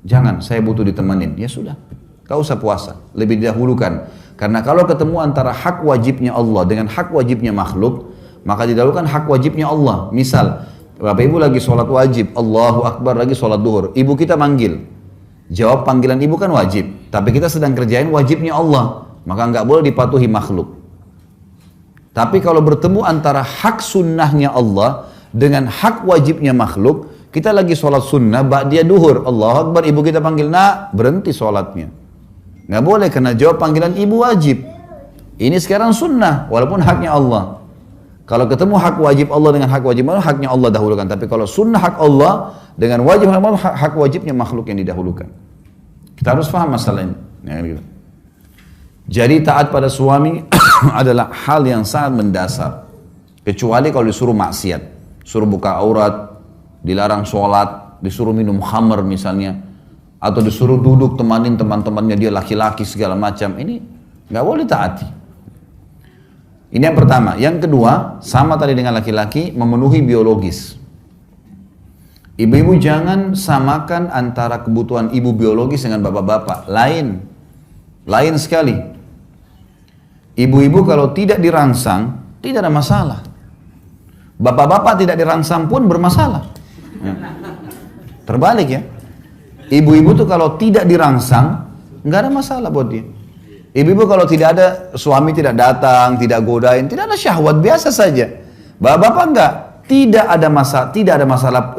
Jangan, saya butuh ditemenin. Ya sudah, gak usah puasa, lebih didahulukan. Karena kalau ketemu antara hak wajibnya Allah dengan hak wajibnya makhluk, maka didahulukan hak wajibnya Allah. Misal, Bapak Ibu lagi sholat wajib, Allahu Akbar lagi sholat duhur. Ibu kita manggil. Jawab panggilan ibu kan wajib. Tapi kita sedang kerjain wajibnya Allah. Maka nggak boleh dipatuhi makhluk. Tapi kalau bertemu antara hak sunnahnya Allah dengan hak wajibnya makhluk, kita lagi sholat sunnah, dia duhur, Allahu Akbar, ibu kita panggil, nak, berhenti sholatnya. Nggak boleh karena jawab panggilan ibu wajib. Ini sekarang sunnah, walaupun haknya Allah. Kalau ketemu hak wajib Allah dengan hak wajib Allah, haknya Allah dahulukan. Tapi kalau sunnah hak Allah dengan wajib Allah, hak wajibnya makhluk yang didahulukan. Kita harus paham masalah ini. Ya, gitu. Jadi taat pada suami adalah hal yang sangat mendasar. Kecuali kalau disuruh maksiat, suruh buka aurat, dilarang sholat, disuruh minum khamr misalnya, atau disuruh duduk temanin teman-temannya dia laki-laki segala macam, ini nggak boleh taati. Ini yang pertama. Yang kedua, sama tadi dengan laki-laki, memenuhi biologis. Ibu-ibu jangan samakan antara kebutuhan ibu biologis dengan bapak-bapak. Lain sekali. Ibu-ibu kalau tidak dirangsang, tidak ada masalah. Bapak-bapak tidak dirangsang pun bermasalah. Ya. Terbalik ya. Ibu-ibu tuh kalau tidak dirangsang, nggak ada masalah buat dia. Ibu-ibu kalau tidak ada, suami tidak datang, tidak godain, tidak ada syahwat, biasa saja. Bapak-bapak enggak, tidak ada masalah,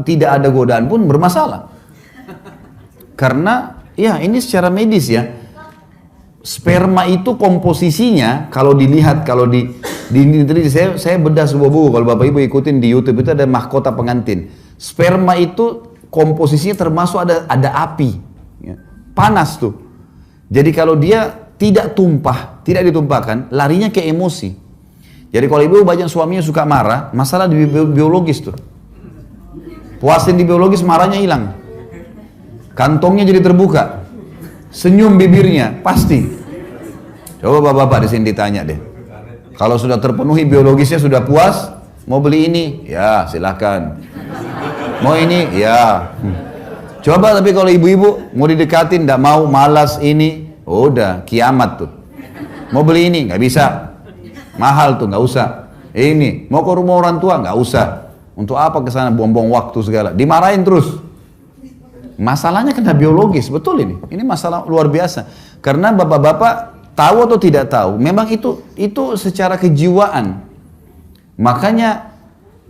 tidak ada godaan pun bermasalah. Karena, ya ini secara medis ya, sperma itu komposisinya, kalau dilihat, kalau saya bedah sebuah buku, kalau Bapak Ibu ikutin di YouTube itu ada mahkota pengantin. Sperma itu komposisinya termasuk ada api, ya, panas tuh. Jadi kalau dia tidak tumpah, tidak ditumpahkan, larinya ke emosi. Jadi kalau ibu banyak suaminya suka marah, masalah di biologis tuh. Puasin di biologis, marahnya hilang. Kantongnya jadi terbuka. Senyum bibirnya, pasti. Coba bapak-bapak di sini ditanya deh. Kalau sudah terpenuhi biologisnya, sudah puas, mau beli ini? Ya, silakan. Mau ini? Ya. Coba tapi kalau ibu-ibu mau didekatin, tidak mau, malas ini, udah kiamat tuh. Mau beli ini nggak bisa, mahal tuh, nggak usah. Ini mau ke rumah orang tua nggak usah. Untuk apa ke sana buang-buang waktu segala? Dimarahin terus. Masalahnya kena biologis, betul ini. Ini masalah luar biasa. Karena bapak-bapak tahu atau tidak tahu, memang itu secara kejiwaan. Makanya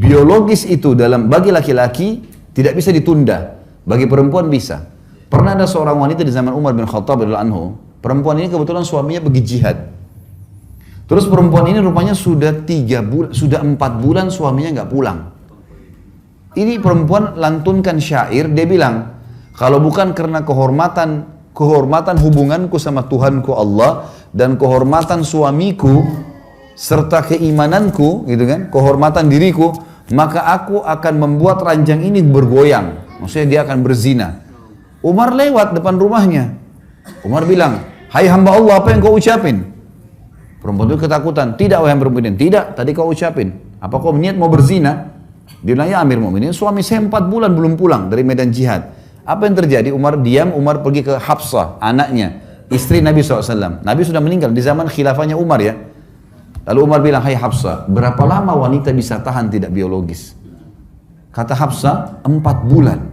biologis itu bagi laki-laki tidak bisa ditunda, bagi perempuan bisa. Pernah ada seorang wanita di zaman Umar bin Khattab radhiyallahu anhu. Perempuan ini kebetulan suaminya pergi jihad. Terus perempuan ini rupanya sudah 4 bulan suaminya nggak pulang. Ini perempuan lantunkan syair, dia bilang, kalau bukan karena kehormatan hubunganku sama Tuhanku Allah dan kehormatan suamiku serta keimananku, gitu kan, kehormatan diriku, maka aku akan membuat ranjang ini bergoyang. Maksudnya dia akan berzina. Umar lewat depan rumahnya. Umar bilang, hai hamba Allah, apa yang kau ucapin? Perempuan itu ketakutan. Tidak wahai perempuan, tidak, tadi kau ucapin. Apa kau niat mau berzina? Dia bilang, ya Amir Mu'minin, suami saya 4 bulan belum pulang dari medan jihad. Apa yang terjadi? Umar diam, Umar pergi ke Hafsah, anaknya, istri Nabi SAW. Nabi sudah meninggal di zaman khilafahnya Umar ya. Lalu Umar bilang, hai Hafsah, berapa lama wanita bisa tahan tidak biologis? Kata Hafsah, 4 bulan.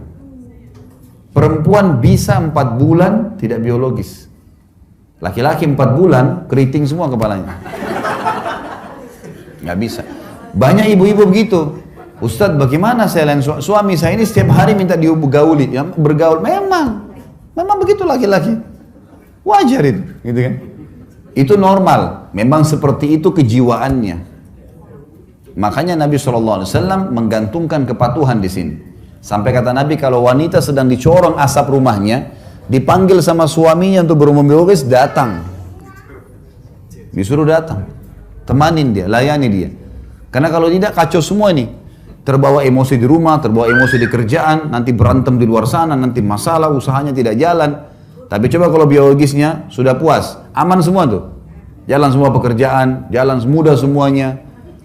Perempuan bisa 4 bulan tidak biologis. Laki-laki 4 bulan keriting semua kepalanya. Nggak bisa. Banyak ibu-ibu begitu. Ustadz, bagaimana saya lain suami saya ini setiap hari minta digauli, ya, bergaul. Memang begitu laki-laki. Wajar itu, gitu kan? Itu normal. Memang seperti itu kejiwaannya. Makanya Nabi SAW menggantungkan kepatuhan di sini. Sampai kata Nabi, kalau wanita sedang dicorong asap rumahnya, dipanggil sama suaminya untuk berhubungan biologis, datang. Disuruh datang. Temanin dia, layani dia. Karena kalau tidak, kacau semua ini. Terbawa emosi di rumah, terbawa emosi di kerjaan, nanti berantem di luar sana, nanti masalah, usahanya tidak jalan. Tapi coba kalau biologisnya sudah puas, aman semua tuh. Jalan semua pekerjaan, jalan mudah semuanya.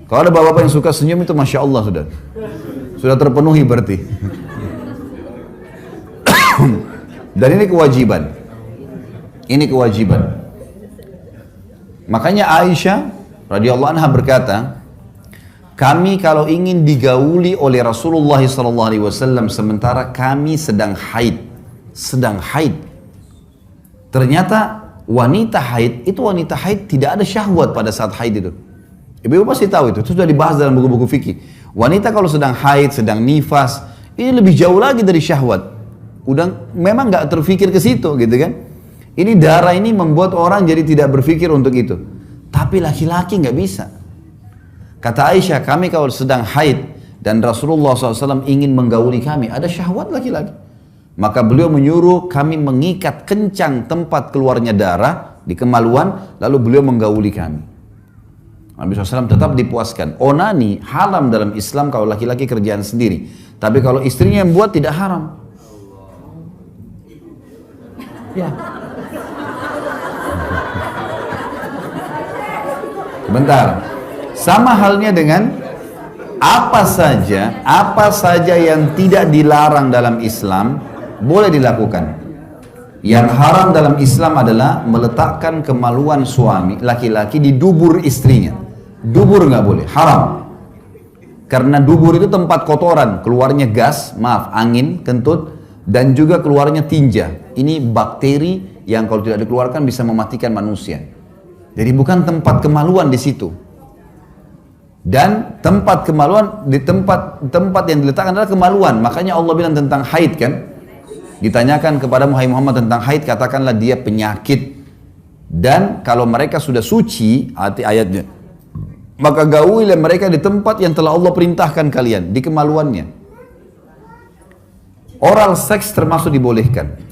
Kalau ada bapak-bapak yang suka senyum itu Masya Allah sudah terpenuhi berarti. Dan ini kewajiban. Ini kewajiban. Makanya Aisyah radhiyallahu anha berkata, kami kalau ingin digauli oleh Rasulullah SAW sementara kami sedang haid, ternyata wanita haid tidak ada syahwat pada saat haid itu. Ibu-ibu pasti tahu itu sudah dibahas dalam buku-buku fikih. Wanita kalau sedang haid, sedang nifas, ini lebih jauh lagi dari syahwat. Udah memang nggak terfikir ke situ gitu kan. Ini darah ini membuat orang jadi tidak berpikir untuk itu. Tapi laki-laki nggak bisa. Kata Aisyah, kami kalau sedang haid dan Rasulullah SAW ingin menggauli kami, ada syahwat laki-laki. Maka beliau menyuruh kami mengikat kencang tempat keluarnya darah di kemaluan, lalu beliau menggauli kami. Nabi SAW tetap dipuaskan. Onani haram dalam Islam kalau laki-laki kerjaan sendiri. Tapi kalau istrinya yang buat tidak haram. Ya. Bentar. Sama halnya dengan apa saja yang tidak dilarang dalam Islam boleh dilakukan. Yang haram dalam Islam adalah meletakkan kemaluan suami laki-laki di dubur istrinya. Dubur nggak boleh, haram. Karena dubur itu tempat kotoran, keluarnya gas, angin, kentut, dan juga keluarnya tinja. Ini bakteri yang kalau tidak dikeluarkan bisa mematikan manusia. Jadi bukan tempat kemaluan di situ. Dan tempat kemaluan di tempat yang diletakkan adalah kemaluan. Makanya Allah bilang tentang haid kan. Ditanyakan kepada Muhammad tentang haid, katakanlah dia penyakit. Dan kalau mereka sudah suci, arti ayatnya, maka gaulilah mereka di tempat yang telah Allah perintahkan kalian, di kemaluannya. Oral seks termasuk dibolehkan.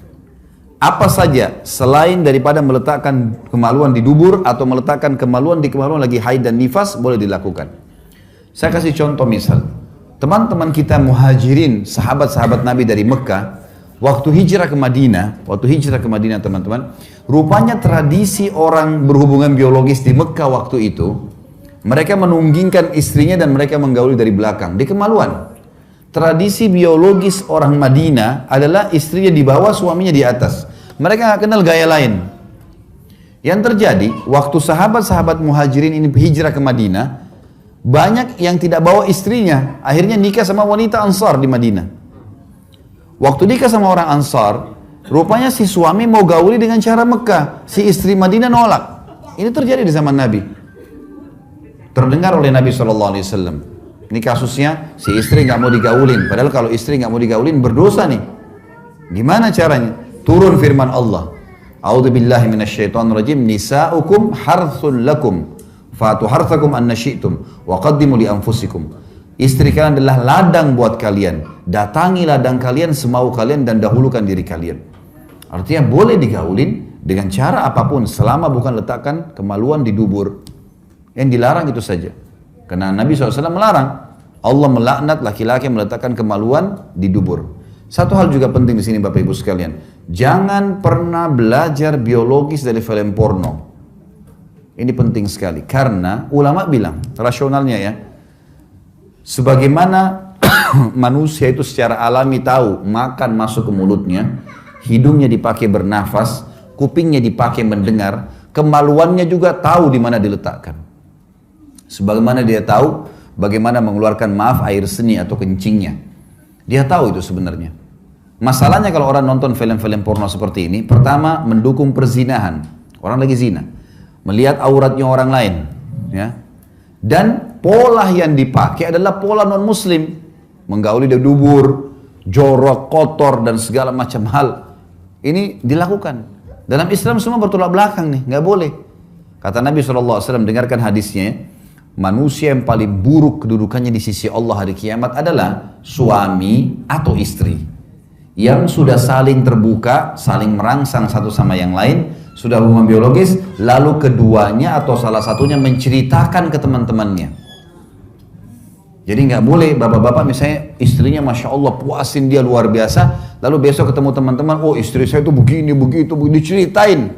Apa saja selain daripada meletakkan kemaluan di dubur atau meletakkan kemaluan di kemaluan lagi haid dan nifas boleh dilakukan. Saya kasih contoh misal. Teman-teman kita muhajirin, sahabat-sahabat Nabi dari Mekah, waktu hijrah ke Madinah teman-teman, rupanya tradisi orang berhubungan biologis di Mekah waktu itu, mereka menunggingkan istrinya dan mereka menggauli dari belakang, di kemaluan. Tradisi biologis orang Madinah adalah istrinya di bawah, suaminya di atas. Mereka nggak kenal gaya lain. Yang terjadi, waktu sahabat-sahabat muhajirin ini hijrah ke Madinah, banyak yang tidak bawa istrinya, akhirnya nikah sama wanita Ansar di Madinah. Waktu nikah sama orang Ansar, rupanya si suami mau gauli dengan cara Mekah, si istri Madinah nolak. Ini terjadi di zaman Nabi. Terdengar oleh Nabi SAW. Ini kasusnya, si istri nggak mau digaulin. Padahal kalau istri nggak mau digaulin berdosa nih. Gimana caranya? Turun firman Allah. A'udzubillahi minasyaitonirrajim. Nisa'ukum harthun lakum. Fatu harthakum anna syi'tum. Wa qaddimu li anfusikum. Istri kalian adalah ladang buat kalian. Datangi ladang kalian semau kalian dan dahulukan diri kalian. Artinya boleh digaulin dengan cara apapun selama bukan letakkan kemaluan di dubur. Yang dilarang itu saja. Karena Nabi SAW melarang. Allah melaknat laki-laki yang meletakkan kemaluan di dubur. Satu hal juga penting di sini Bapak Ibu sekalian. Jangan pernah belajar biologis dari film porno. Ini penting sekali. Karena ulama bilang, rasionalnya ya, sebagaimana manusia itu secara alami tahu makan masuk ke mulutnya, hidungnya dipakai bernafas, kupingnya dipakai mendengar, kemaluannya juga tahu di mana diletakkan. Sebagaimana dia tahu bagaimana mengeluarkan air seni atau kencingnya. Dia tahu itu sebenarnya. Masalahnya kalau orang nonton film-film porno seperti ini, pertama mendukung perzinahan. Orang lagi zina. Melihat auratnya orang lain. Ya. Dan pola yang dipakai adalah pola non-muslim. Menggauli di dubur, jorok, kotor, dan segala macam hal. Ini dilakukan. Dalam Islam semua bertolak belakang nih, nggak boleh. Kata Nabi SAW, dengarkan hadisnya. Manusia yang paling buruk kedudukannya di sisi Allah hari kiamat adalah suami atau istri. Yang sudah saling terbuka, saling merangsang satu sama yang lain, sudah hubungan biologis, lalu keduanya atau salah satunya menceritakan ke teman-temannya. Jadi nggak boleh bapak-bapak misalnya istrinya Masya Allah puasin dia luar biasa, lalu besok ketemu teman-teman, oh istri saya itu begini, begitu, diceritain.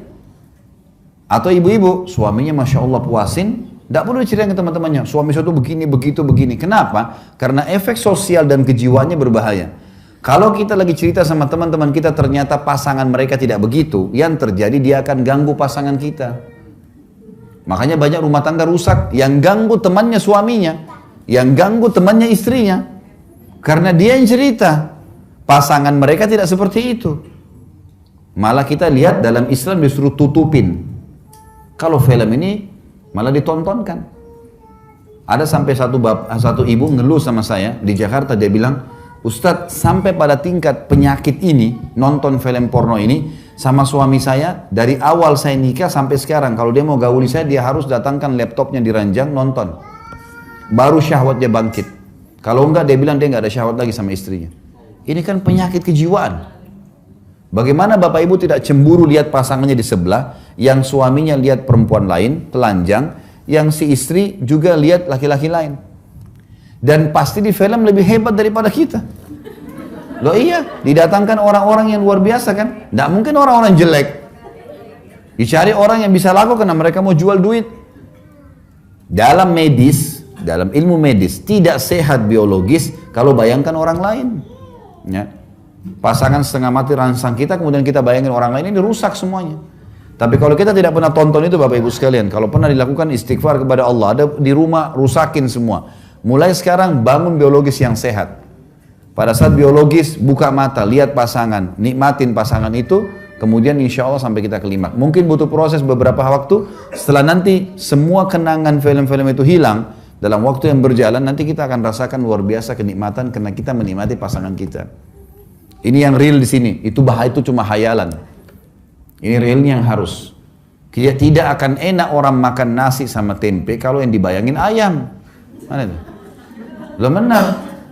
Atau ibu-ibu, suaminya Masya Allah puasin, nggak perlu diceritain ke teman-temannya, suami saya itu begini, begitu, begini. Kenapa? Karena efek sosial dan kejiwaannya berbahaya. Kalau kita lagi cerita sama teman-teman kita ternyata pasangan mereka tidak begitu, yang terjadi dia akan ganggu pasangan kita. Makanya banyak rumah tangga rusak, yang ganggu temannya suaminya, yang ganggu temannya istrinya, karena dia yang cerita. Pasangan mereka tidak seperti itu. Malah kita lihat dalam Islam disuruh tutupin. Kalau film ini malah ditontonkan. Ada sampai satu ibu ngeluh sama saya di Jakarta, dia bilang, Ustadz, sampai pada tingkat penyakit ini, nonton film porno ini sama suami saya, dari awal saya nikah sampai sekarang, kalau dia mau gauli saya, dia harus datangkan laptopnya di ranjang, nonton. Baru syahwatnya bangkit. Kalau enggak, dia bilang dia enggak ada syahwat lagi sama istrinya. Ini kan penyakit kejiwaan. Bagaimana bapak ibu tidak cemburu lihat pasangannya di sebelah, yang suaminya lihat perempuan lain, telanjang, yang si istri juga lihat laki-laki lain. Dan pasti di film lebih hebat daripada kita. Loh iya, didatangkan orang-orang yang luar biasa kan. Tidak mungkin orang-orang jelek. Dicari orang yang bisa laku karena mereka mau jual duit. Dalam medis, dalam ilmu medis, tidak sehat biologis kalau bayangkan orang lain. Ya. Pasangan setengah mati rangsang kita, kemudian kita bayangin orang lain, ini rusak semuanya. Tapi kalau kita tidak pernah tonton itu Bapak Ibu sekalian, kalau pernah dilakukan istighfar kepada Allah, ada di rumah rusakin semua. Mulai sekarang bangun biologis yang sehat. Pada saat biologis, buka mata, lihat pasangan, nikmatin pasangan itu, kemudian insya Allah sampai kita kelima. Mungkin butuh proses beberapa waktu, setelah nanti semua kenangan film-film itu hilang, dalam waktu yang berjalan, nanti kita akan rasakan luar biasa kenikmatan karena kita menikmati pasangan kita. Ini yang real di sini, itu bahaya, itu cuma hayalan. Ini realnya yang harus. Tidak akan enak orang makan nasi sama tempe kalau yang dibayangin ayam. Mana itu? Loh benar.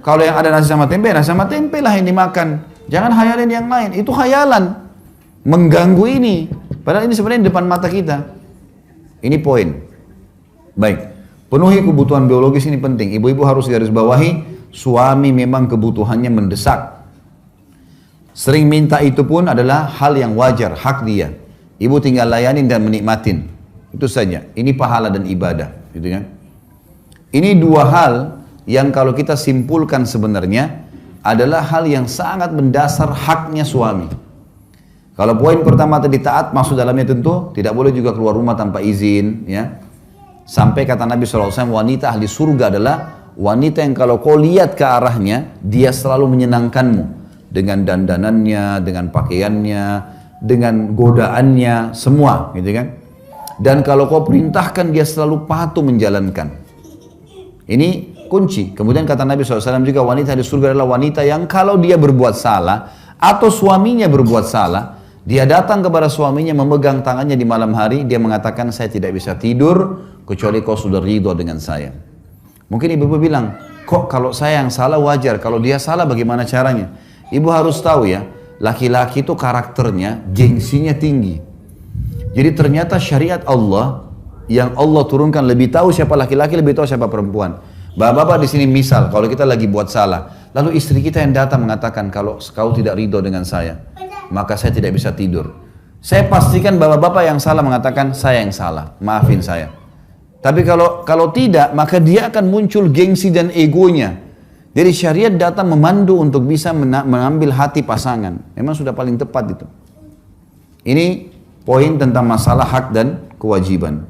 Kalau yang ada nasi sama tempe lah yang dimakan. Jangan hayalin yang lain. Itu hayalan. Mengganggu ini. Padahal ini sebenarnya di depan mata kita. Ini poin. Baik. Penuhi kebutuhan biologis ini penting. Ibu-ibu harus garis bawahi. Suami memang kebutuhannya mendesak. Sering minta itu pun adalah hal yang wajar. Hak dia. Ibu tinggal layanin dan menikmatin. Itu saja. Ini pahala dan ibadah. Gitu kan? Ini dua hal yang kalau kita simpulkan sebenarnya adalah hal yang sangat mendasar haknya suami. Kalau poin pertama tadi taat, masuk dalamnya tentu tidak boleh juga keluar rumah tanpa izin, ya. Sampai kata Nabi SAW, wanita ahli surga adalah wanita yang kalau kau lihat ke arahnya, dia selalu menyenangkanmu dengan dandanannya, dengan pakaiannya, dengan godaannya, semua, gitu kan. Dan kalau kau perintahkan, dia selalu patuh menjalankan. Ini kunci. Kemudian kata Nabi SAW juga, wanita di surga adalah wanita yang kalau dia berbuat salah atau suaminya berbuat salah, dia datang kepada suaminya memegang tangannya di malam hari, dia mengatakan, saya tidak bisa tidur kecuali kau sudah ridho dengan saya. Mungkin ibu-ibu bilang, kok kalau saya yang salah wajar, kalau dia salah bagaimana caranya? Ibu harus tahu ya, laki-laki itu karakternya, gengsinya tinggi. Jadi ternyata syariat Allah yang Allah turunkan lebih tahu siapa laki-laki, lebih tahu siapa perempuan. Bapak-bapak di sini misal, kalau kita lagi buat salah, lalu istri kita yang datang mengatakan, kalau kau tidak ridho dengan saya, maka saya tidak bisa tidur. Saya pastikan bapak-bapak yang salah mengatakan, saya yang salah, maafin saya. Tapi kalau tidak, maka dia akan muncul gengsi dan egonya. Jadi syariat datang memandu untuk bisa mengambil hati pasangan. Memang sudah paling tepat itu. Ini poin tentang masalah hak dan kewajiban.